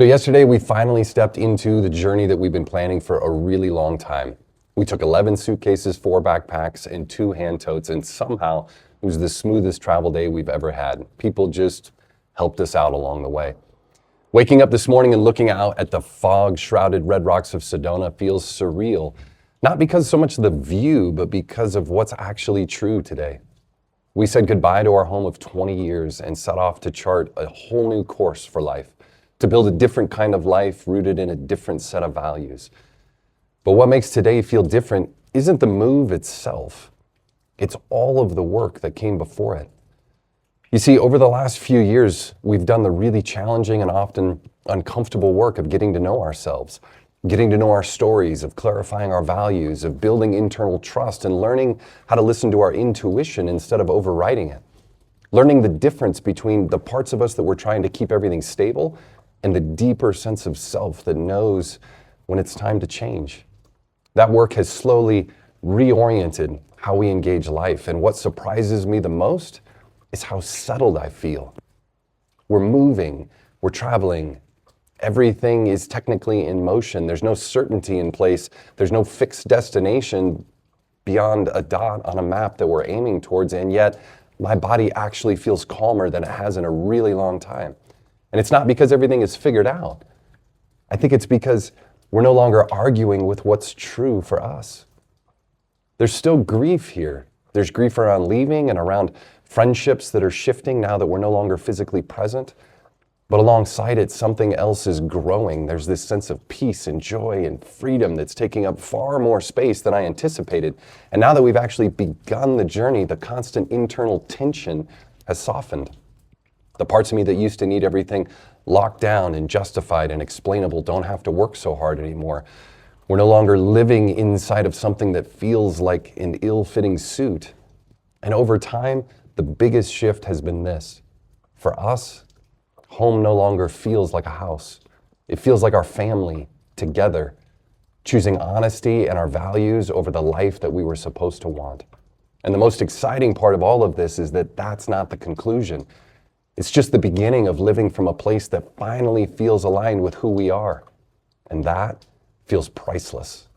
So yesterday we finally stepped into the journey that we've been planning for a really long time. We took 11 suitcases, 4 backpacks, and 2 hand totes, and somehow it was the smoothest travel day we've ever had. People just helped us out along the way. Waking up this morning and looking out at the fog-shrouded red rocks of Sedona feels surreal, not because so much of the view, but because of what's actually true today. We said goodbye to our home of 20 years and set off to chart a whole new course for life, to build a different kind of life rooted in a different set of values. But what makes today feel different isn't the move itself. It's all of the work that came before it. You see, over the last few years, we've done the really challenging and often uncomfortable work of getting to know ourselves, getting to know our stories, of clarifying our values, of building internal trust, and learning how to listen to our intuition instead of overriding it. Learning the difference between the parts of us that we're trying to keep everything stable and the deeper sense of self that knows when it's time to change. That work has slowly reoriented how we engage life, and what surprises me the most is how settled I feel. We're moving, we're traveling, everything is technically in motion. There's no certainty in place, there's no fixed destination beyond a dot on a map that we're aiming towards, and yet my body actually feels calmer than it has in a really long time. And it's not because everything is figured out. I think it's because we're no longer arguing with what's true for us. There's still grief here. There's grief around leaving and around friendships that are shifting now that we're no longer physically present. But alongside it, something else is growing. There's this sense of peace and joy and freedom that's taking up far more space than I anticipated. And now that we've actually begun the journey, the constant internal tension has softened. The parts of me that used to need everything locked down and justified and explainable don't have to work so hard anymore. We're no longer living inside of something that feels like an ill-fitting suit. And over time, the biggest shift has been this. For us, home no longer feels like a house. It feels like our family together, choosing honesty and our values over the life that we were supposed to want. And the most exciting part of all of this is that that's not the conclusion. It's just the beginning of living from a place that finally feels aligned with who we are. And that feels priceless.